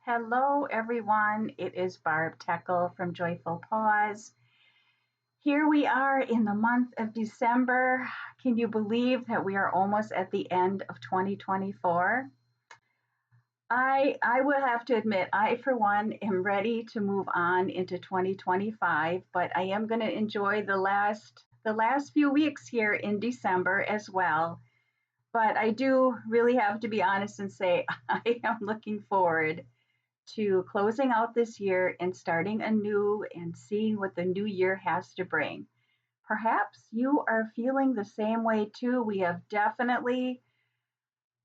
Hello, everyone. It is Barb Techel from Joyful Pause. Here we are in the month of December. Can you believe that we are almost at the end of 2024? I will have to admit, I, for one, am ready to move on into 2025, but I am going to enjoy the last few weeks here in December as well. But I do really have to be honest and say I am looking forward to closing out this year and starting anew and seeing what the new year has to bring. Perhaps you are feeling the same way too. We have definitely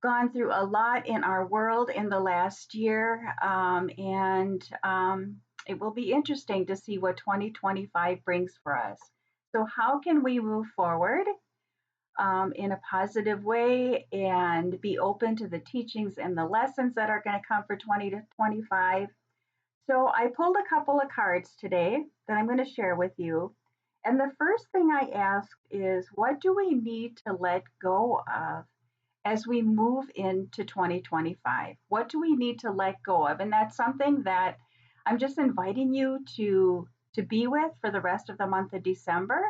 gone through a lot in our world in the last year, and it will be interesting to see what 2025 brings for us. So, how can we move forward in a positive way and be open to the teachings and the lessons that are going to come for 20 to 25? So I pulled a couple of cards today that I'm going to share with you. And the first thing I asked is, what do we need to let go of as we move into 2025? What do we need to let go of? And that's something that I'm just inviting you to be with for the rest of the month of December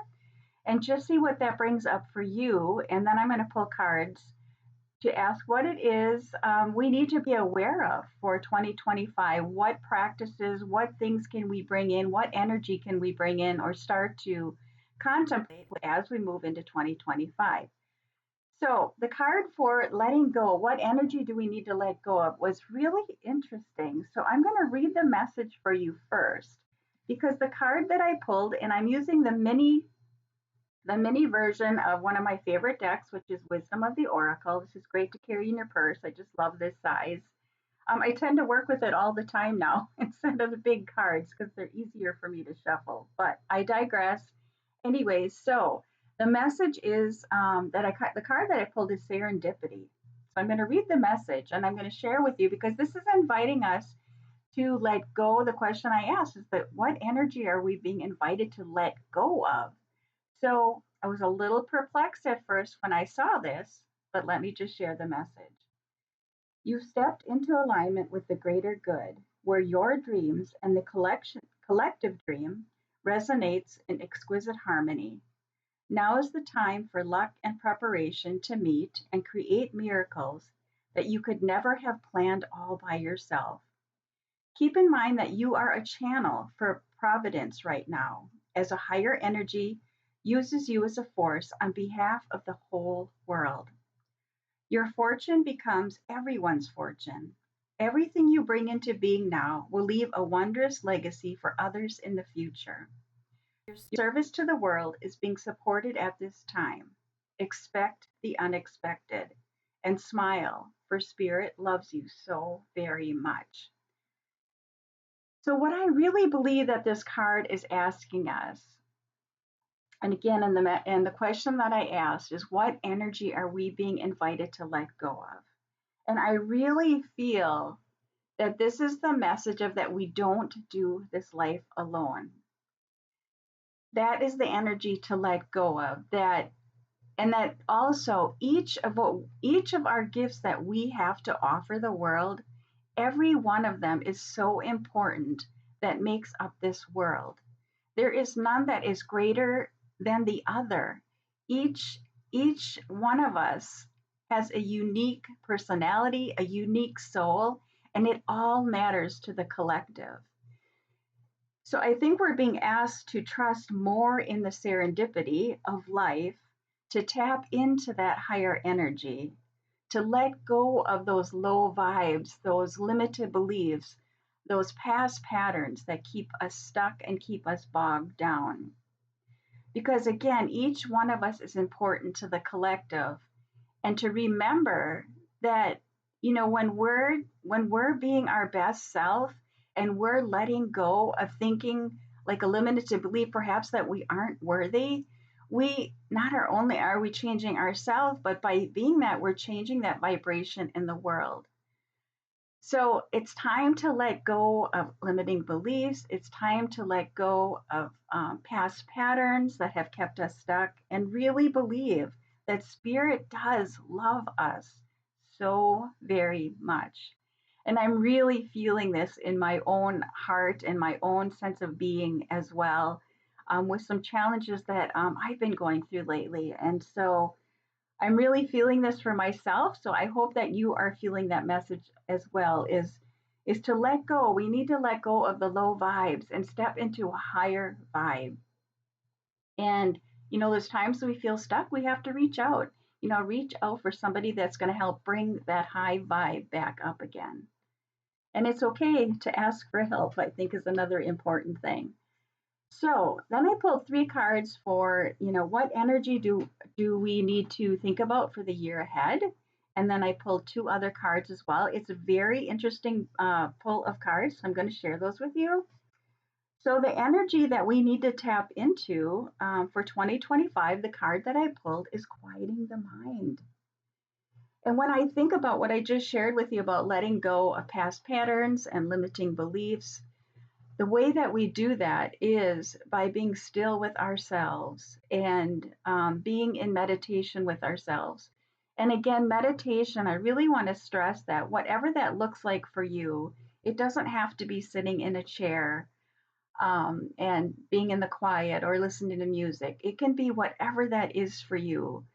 and just see what that brings up for you. And then I'm going to pull cards to ask what it is we need to be aware of for 2025. What practices, what things can we bring in? What energy can we bring in or start to contemplate as we move into 2025? So, the card for letting go, what energy do we need to let go of, was really interesting. So, I'm going to read the message for you first because the card that I pulled, and I'm using the mini version of one of my favorite decks, which is Wisdom of the Oracle. This is great to carry in your purse. I just love this size. I tend to work with it all the time now instead of the big cards because they're easier for me to shuffle. But I digress. Anyways, so the message is the card that I pulled is serendipity. So I'm going to read the message and I'm going to share with you because this is inviting us to let go. The question I asked is that what energy are we being invited to let go of? So I was a little perplexed at first when I saw this, but let me just share the message. You've stepped into alignment with the greater good, where your dreams and the collective dream resonates in exquisite harmony. Now is the time for luck and preparation to meet and create miracles that you could never have planned all by yourself. Keep in mind that you are a channel for providence right now, as a higher energy uses you as a force on behalf of the whole world. Your fortune becomes everyone's fortune. Everything you bring into being now will leave a wondrous legacy for others in the future. Your service to the world is being supported at this time. Expect the unexpected and smile, for Spirit loves you so very much. So, what I really believe that this card is asking us, and again, in the question that I asked is, what energy are we being invited to let go of? And I really feel that this is the message of that we don't do this life alone. That is the energy to let go of. And that also each of our gifts that we have to offer the world, every one of them is so important that makes up this world. There is none that is greater than the other. Each one of us has a unique personality, a unique soul, and it all matters to the collective. So I think we're being asked to trust more in the serendipity of life, to tap into that higher energy, to let go of those low vibes, those limited beliefs, those past patterns that keep us stuck and keep us bogged down. Because again, each one of us is important to the collective, and to remember that, when we're being our best self and we're letting go of thinking like a limited belief, perhaps that we aren't worthy, we not only are we changing ourselves, but by being that, we're changing that vibration in the world. So it's time to let go of limiting beliefs. It's time to let go of past patterns that have kept us stuck and really believe that Spirit does love us so very much. And I'm really feeling this in my own heart and my own sense of being as well, with some challenges that I've been going through lately. And so I'm really feeling this for myself. So I hope that you are feeling that message as well. Is to let go. We need to let go of the low vibes and step into a higher vibe. And there's times we feel stuck. We have to reach out. Reach out for somebody that's going to help bring that high vibe back up again. And it's okay to ask for help, I think, is another important thing. So then I pulled three cards for, what energy do we need to think about for the year ahead? And then I pulled two other cards as well. It's a very interesting pull of cards. So I'm going to share those with you. So the energy that we need to tap into for 2025, the card that I pulled is quieting the mind. And when I think about what I just shared with you about letting go of past patterns and limiting beliefs, the way that we do that is by being still with ourselves and being in meditation with ourselves. And again, meditation, I really want to stress that whatever that looks like for you, it doesn't have to be sitting in a chair and being in the quiet or listening to music. It can be whatever that is for you.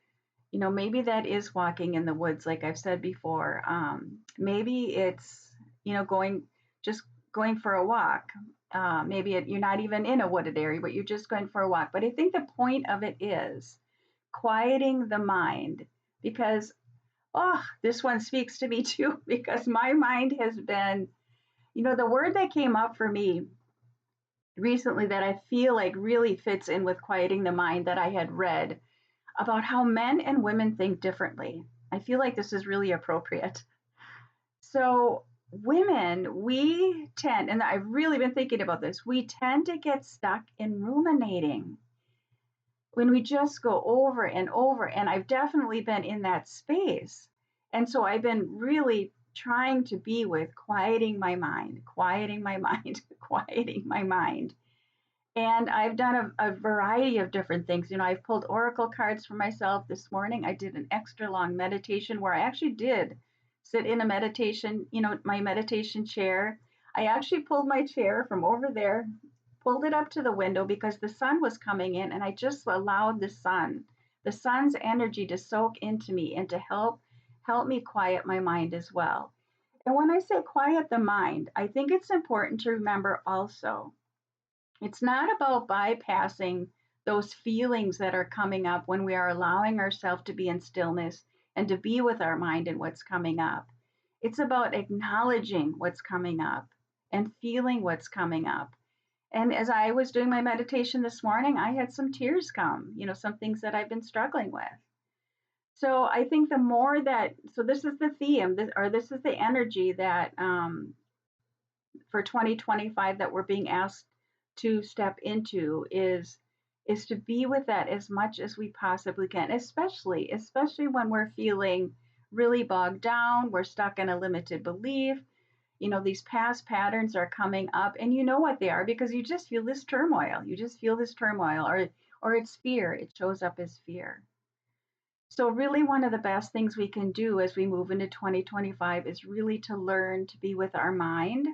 Maybe that is walking in the woods, like I've said before. Maybe it's, going, just going for a walk. Maybe you're not even in a wooded area, but you're just going for a walk. But I think the point of it is quieting the mind because, this one speaks to me too, because my mind has been, the word that came up for me recently that I feel like really fits in with quieting the mind that I had read about how men and women think differently. I feel like this is really appropriate. So, women, we tend, and I've really been thinking about this, we tend to get stuck in ruminating when we just go over and over. And I've definitely been in that space. And so I've been really trying to be with quieting my mind, quieting my mind, quieting my mind. And I've done a variety of different things. I've pulled oracle cards for myself this morning. I did an extra long meditation where I actually did sit in a meditation, my meditation chair. I actually pulled my chair from over there, pulled it up to the window because the sun was coming in, and I just allowed the sun's energy to soak into me and to help me quiet my mind as well. And when I say quiet the mind, I think it's important to remember also it's not about bypassing those feelings that are coming up when we are allowing ourselves to be in stillness and to be with our mind and what's coming up. It's about acknowledging what's coming up and feeling what's coming up. And as I was doing my meditation this morning, I had some tears come, some things that I've been struggling with. So I think the more that, so this is the theme, or this is the energy that for 2025 that we're being asked to step into is to be with that as much as we possibly can, especially when we're feeling really bogged down, we're stuck in a limited belief. These past patterns are coming up and you know what they are because you just feel this turmoil. You just feel this turmoil or it's fear. It shows up as fear. So really one of the best things we can do as we move into 2025 is really to learn to be with our mind,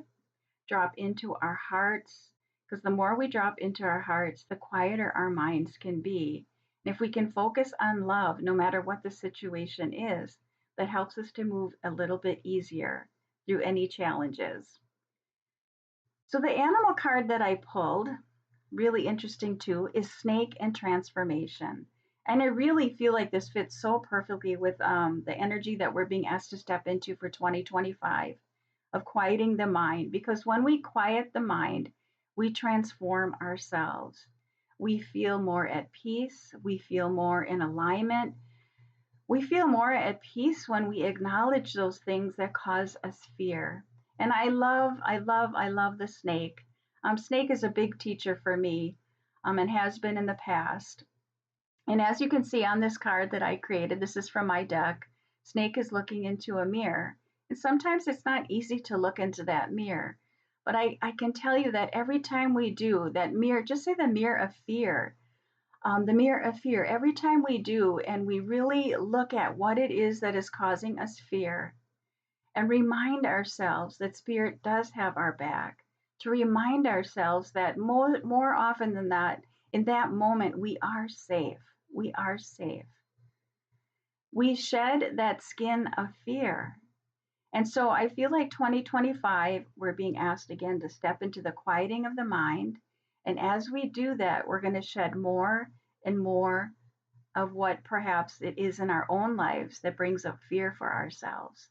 drop into our hearts, because the more we drop into our hearts, the quieter our minds can be. And if we can focus on love, no matter what the situation is, that helps us to move a little bit easier through any challenges. So the animal card that I pulled, really interesting too, is snake and transformation. And I really feel like this fits so perfectly with the energy that we're being asked to step into for 2025 of quieting the mind. Because when we quiet the mind, we transform ourselves. We feel more at peace. We feel more in alignment. We feel more at peace when we acknowledge those things that cause us fear. And I love the snake. Snake is a big teacher for me and has been in the past. And as you can see on this card that I created, this is from my deck, Snake is looking into a mirror. And sometimes it's not easy to look into that mirror. But I can tell you that every time we do, that mirror, just say the mirror of fear, every time we do, and we really look at what it is that is causing us fear, and remind ourselves that Spirit does have our back, to remind ourselves that more often than not, in that moment, we are safe. We are safe. We shed that skin of fear. And so I feel like 2025, we're being asked again to step into the quieting of the mind. And as we do that, we're going to shed more and more of what perhaps it is in our own lives that brings up fear for ourselves.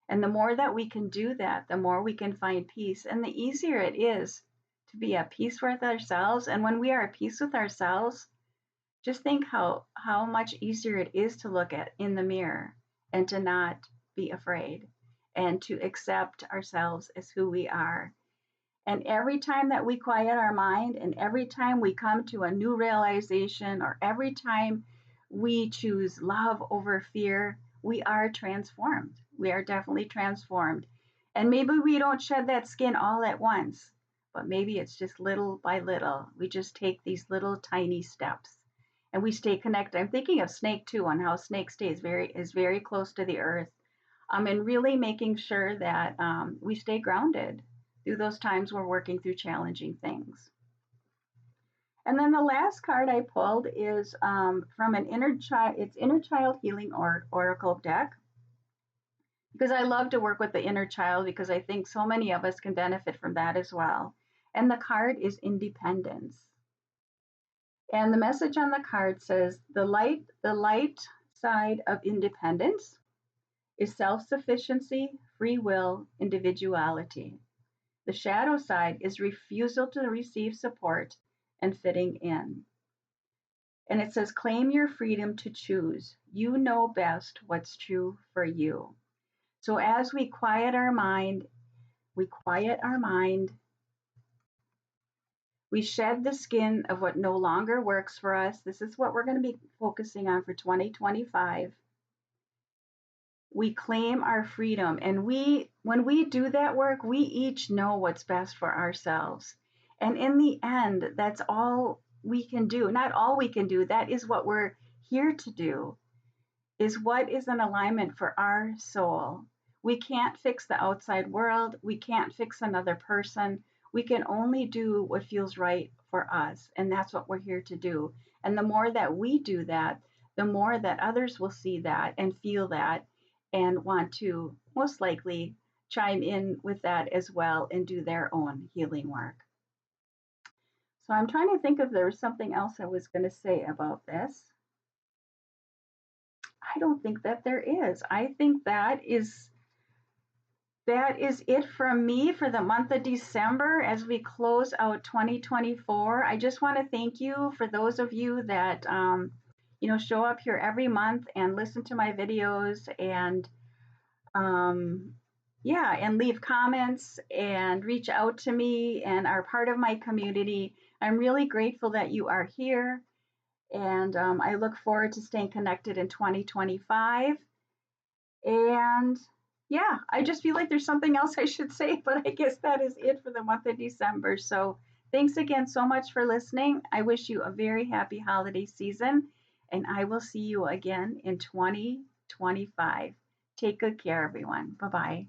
And the more that we can do that, the more we can find peace. And the easier it is to be at peace with ourselves. And when we are at peace with ourselves, just think how much easier it is to look at in the mirror and to not be afraid and to accept ourselves as who we are. And every time that we quiet our mind, and every time we come to a new realization, or every time we choose love over fear, we are transformed. We are definitely transformed. And maybe we don't shed that skin all at once, but maybe it's just little by little. We just take these little tiny steps and we stay connected. I'm thinking of snake too, on how snake stays very close to the earth. And really making sure that we stay grounded through those times we're working through challenging things. And then the last card I pulled is from an inner child healing oracle deck, because I love to work with the inner child, because I think so many of us can benefit from that as well. And the card is independence. And the message on the card says, the light side of independence is self-sufficiency, free will, individuality. The shadow side is refusal to receive support and fitting in. And it says, claim your freedom to choose. You know best what's true for you. So as we quiet our mind, we shed the skin of what no longer works for us. This is what we're going to be focusing on for 2025. We claim our freedom, and when we do that work, we each know what's best for ourselves. And in the end, that's all we can do. Not all we can do, that is what we're here to do, is what is in alignment for our soul. We can't fix the outside world. We can't fix another person. We can only do what feels right for us, and that's what we're here to do. And the more that we do that, the more that others will see that and feel that and want to most likely chime in with that as well and do their own healing work. So I'm trying to think if there was something else I was going to say about this. I don't think that there is. I think that is it from me for the month of December as we close out 2024. I just want to thank you for those of you that show up here every month and listen to my videos and and leave comments and reach out to me and are part of my community. I'm really grateful that you are here, and I look forward to staying connected in 2025. And I just feel like there's something else I should say, but I guess that is it for the month of December. So thanks again so much for listening. I wish you a very happy holiday season, and I will see you again in 2025. Take good care, everyone. Bye-bye.